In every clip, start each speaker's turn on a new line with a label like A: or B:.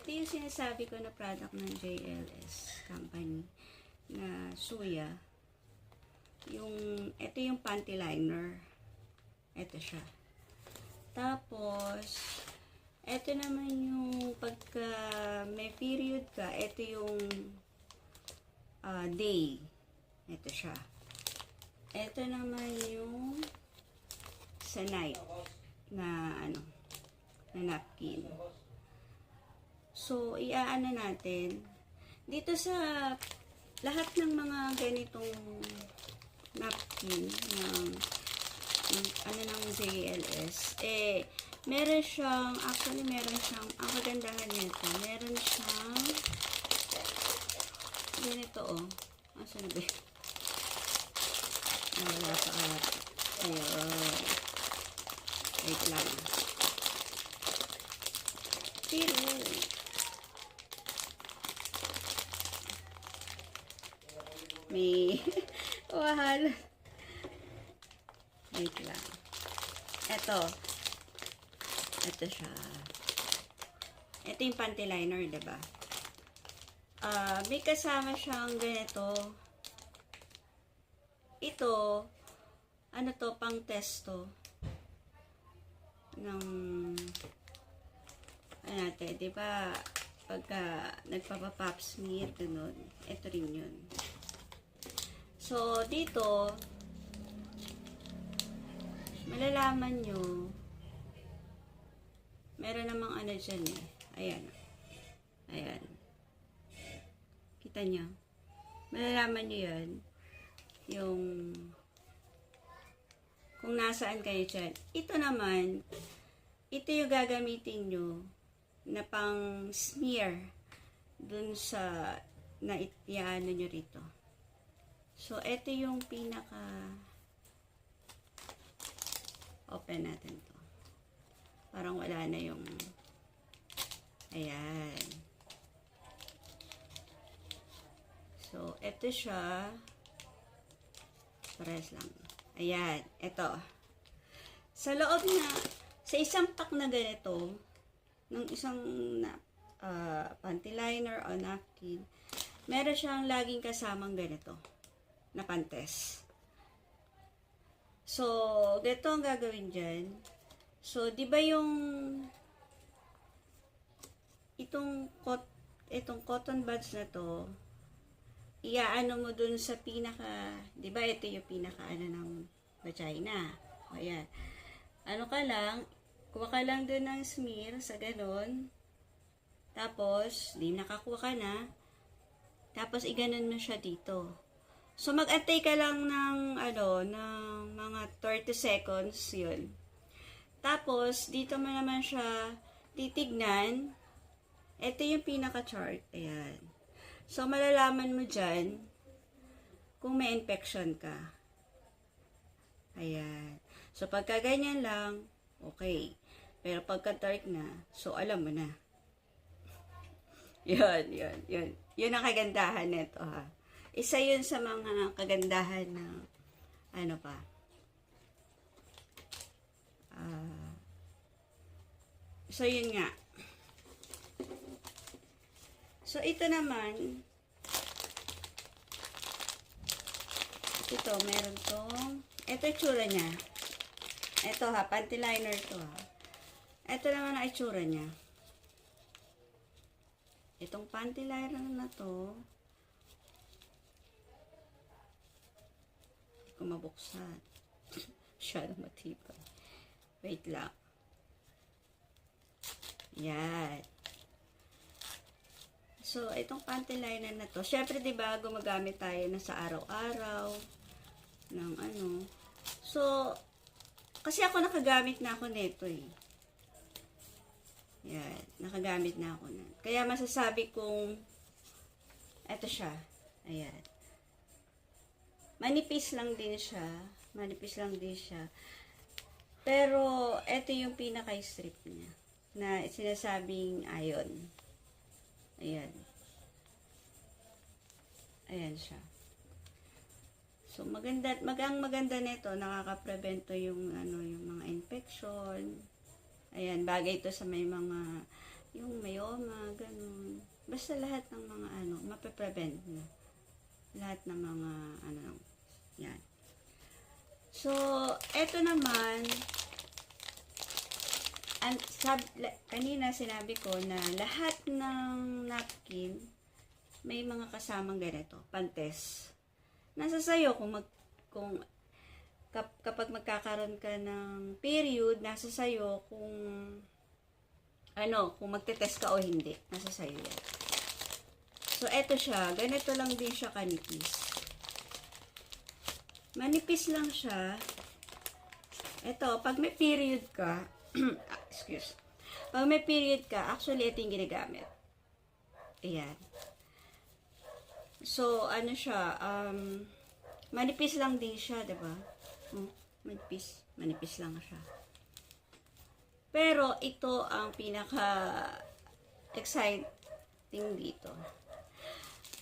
A: ito yung sinasabi ko na product ng JLS company na Suya. Ito yung panty liner. Ito siya. Tapos, ito naman yung pagka may period ka, ito yung day. Ito siya. Ito naman yung sa night na na napkin. So, iaano natin. Dito sa lahat ng mga ganitong napkin ng ng JLS, meron siyang, ang kagandahan nito, meron siyang ganito, asan na ba? Nawala pa ata. Ayun. Wait lang. Pero, may wahal. Wait lang. Ito siya. Ito yung panty liner, diba? May kasama siyang ganito. Ito, pang testo ng natin, diba? Pagka nagpapa-pop smear, ganun. Ito rin yun. So, dito, malalaman nyo, meron namang dyan Ayan. Ayan. Kita nyo? Malalaman nyo yan. Yung kung nasaan kayo dyan. Ito naman, ito yung gagamitin nyo na pang smear dun sa iano nyo rito. So, ito yung pinaka open natin to. Parang wala na yung ayan. So, ito siya. Pares lang. Ayan. Ito. Sa loob na, sa isang pack na ganito, ng isang panty liner o napkin, meron siyang laging kasamang ganito na pantes. So, ganito ang gagawin dyan. So, di ba yung itong cotton buds na to, iaano mo dun sa pinaka, di ba ito yung pinaka ng vagina. O yan. Kuha ka lang dun ng smear sa ganon. Tapos, di nakakuha ka na. Tapos, iganon mo siya dito. So, mag-antay ka lang ng mga 30 seconds, yun. Tapos, dito mo naman siya titignan. Ito yung pinaka-chart. Ayan. So, malalaman mo dyan kung may infection ka. Ayan. So, pagka ganyan lang, okay. Pero pagka dark na, so alam mo na. Yun. Yun ang kagandahan nito, ha. Isa yun sa mga kagandahan na so yun nga. So ito naman, ito meron tong, ito itsura niya. Ito panty liner to Ito naman ang itsura niya. Itong panty liner na to, kung mabuksan. Siya na matibay. Wait lang. Yan. So, itong panty liner na to, syempre diba, gumagamit tayo na sa araw-araw ng So, kasi ako nakagamit na ako nito Yan. Nakagamit na ako na. Kaya masasabi kong eto siya. Ayan. Manipis lang din siya. Pero, ito yung pinaka-strip niya. Na sinasabing iron. Ayan. Ayan siya. So, maganda nito. Nakaka-prevento yung mga infection. Ayan, bagay ito sa may mga, yung myoma, ganun. basta lahat ng mga ano, mape-prevent na. Lahat ng mga ano, yan. So, eto naman, kanina sinabi ko na lahat ng napkin may mga kasamang ganito, pantes. Nasa sayo kapag magkakaroon ka ng period, nasa sayo kung kung magte-test ka o hindi. Nasa sayo yan. So, eto siya. Ganito lang din siya kanipis. Manipis lang siya. Eto, pag may period ka, excuse. Pag may period ka, actually, ito yung ginagamit. Ayan. So, ano siya, manipis lang din siya, diba? Manipis lang siya. Pero, ito ang pinaka-exciting dito.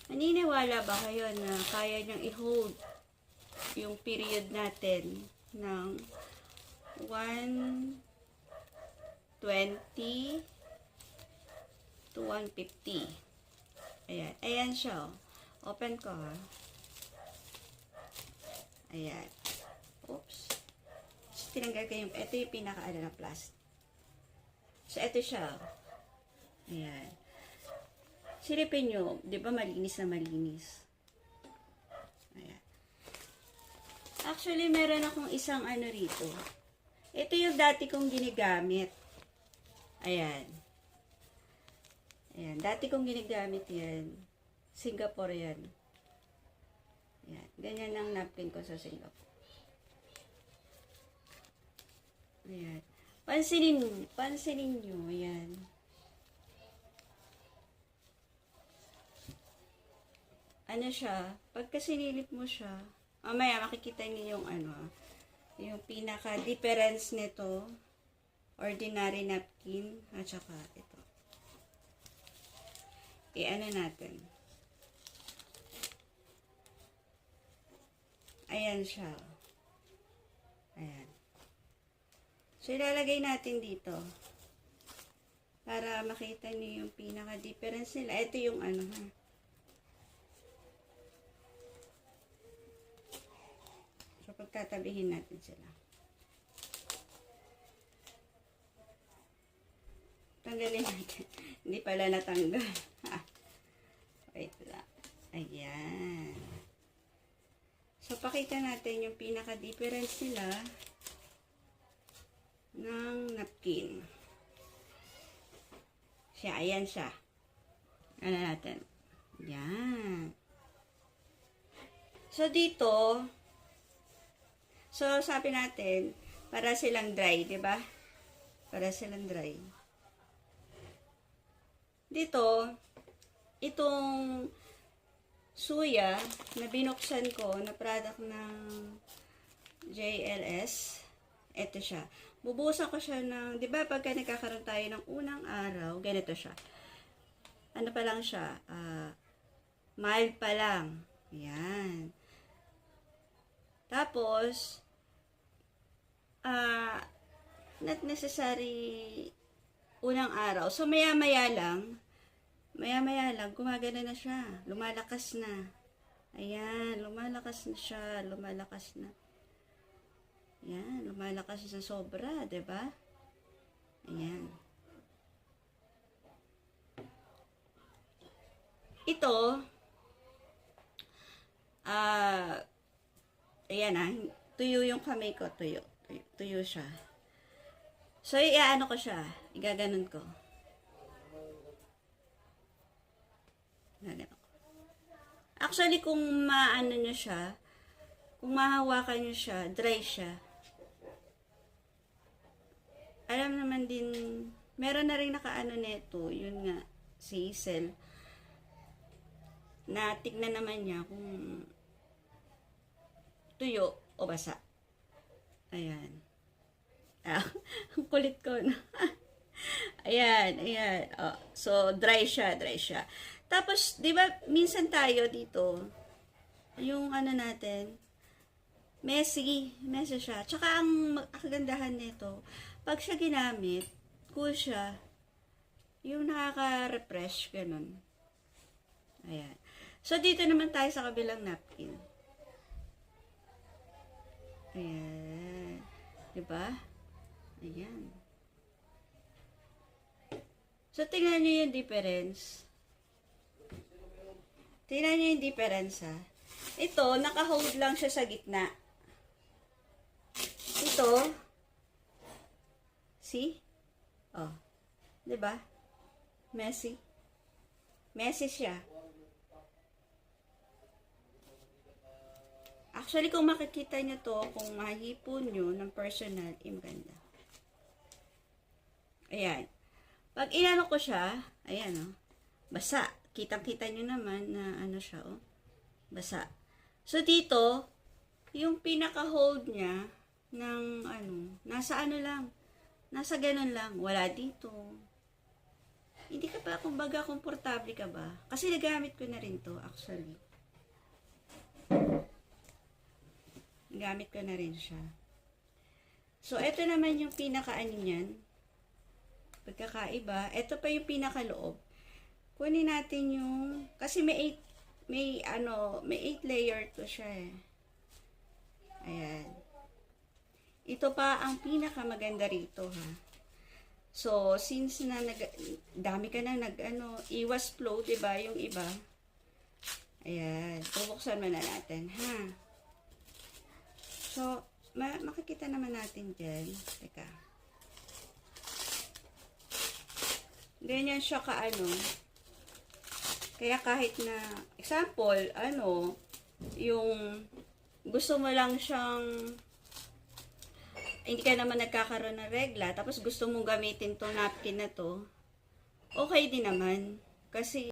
A: Naniniwala ba kayo na kaya niyang i-hold yung period natin ng 120 to 150? Ayan. Ayan siya, oh. Open ko, ha. Ayan. Oops. So, tinanggal ko yung, ito yung pinaka-ano na plastic. So, ito siya. Ayan. Silipin nyo, di ba malinis na malinis? Ayan. Actually, meron akong isang ano rito. Ito yung dati kong ginagamit. Ayan. Ayan. Dati kong ginagamit yan. Singapore yan. Ayan. Ganyan ang napkin ko sa Singapore. Ayan. Pansinin nyo. Ayan. Ano siya, pagka sinilip mo siya, mamaya makikita niyo yung yung pinaka-difference nito, ordinary napkin, at saka ito. I-ano natin. Ayan siya. Ayan. So, ilalagay natin dito. Para makita niyo yung pinaka-difference nila. Ito yung ha. So, pagtatabihin natin sila. Tanggalin natin. Hindi pala natanggal. Wait lang. Ayan. So, pakita natin yung pinaka-difference nila ng napkin. Siya, ayan siya. Ano natin? Ayan. So, dito, sabi natin, para silang dry, di ba? Para silang dry. Dito, itong suya na binuksan ko na product ng JLS, ito siya. Bubuhusan ko siya ng, di ba pagka nagkakaroon tayo ng unang araw, ganito siya. Ano pa lang siya? Mild pa lang. Yan. Tapos, not necessary unang araw. So, maya-maya lang, gumagana na siya. Lumalakas na. Ayan, lumalakas na siya. Lumalakas na. Ayan, lumalakas na sobra, diba? Ayan. Ito, ayan tuyo yung kamay ko, tuyo siya. So, iaano ko siya, igaganon ko. Gaganon ko. Actually, kung maano nyo siya, kung mahawakan nyo siya, dry siya. Alam naman din, meron na rin nakaano nito, yun nga, si Hazel. Na tignan naman niya kung tuyo o basa. Ayan. Ang kulit ko, no? Ayan. Oh, so, dry siya. Tapos, di ba, minsan tayo dito, yung natin, messy siya. Tsaka, ang kagandahan nito, pag siya ginamit, cool siya, yung nakaka-refresh, ganun. Ayan. So, dito naman tayo sa kabilang napkin. Ayan. Diba? Ayan. So, tingnan nyo yung difference. Tingnan nyo yung difference, ha. Ito, naka-hold lang siya sa gitna. Ito, see? Oh. Diba? Messy. Messy siya. Actually, kung makikita nyo to, kung mahipon nyo ng personal, maganda. Ayan. Pag inano ko siya, ayan, oh, basa. Kitang-kita nyo naman na ano siya, oh, basa. So, dito, yung pinaka-hold niya ng, ano, nasa ano lang, nasa ganun lang. Wala dito. Hindi ka pa, kumbaga, komportable ka ba? Kasi nagamit ko na rin to, actually. Nagamit ko na rin siya. So, ito naman yung pinaka-ano niyan. Pagkakaiba. Ito pa yung pinaka-loob. Kunin natin yung, kasi may 8 layer to siya eh. Ayan. Ito pa ang pinakamaganda rito, ha. So, since na dami ka na iwas flow, diba, yung iba. Ayan. Bubuksan mo na natin, ha. So, makikita naman natin dyan. Teka. Ganyan siya kaya kahit na, example, yung gusto mo lang siyang, hindi ka naman nagkakaroon ng regla, tapos gusto mong gamitin tong napkin na to, okay din naman. Kasi,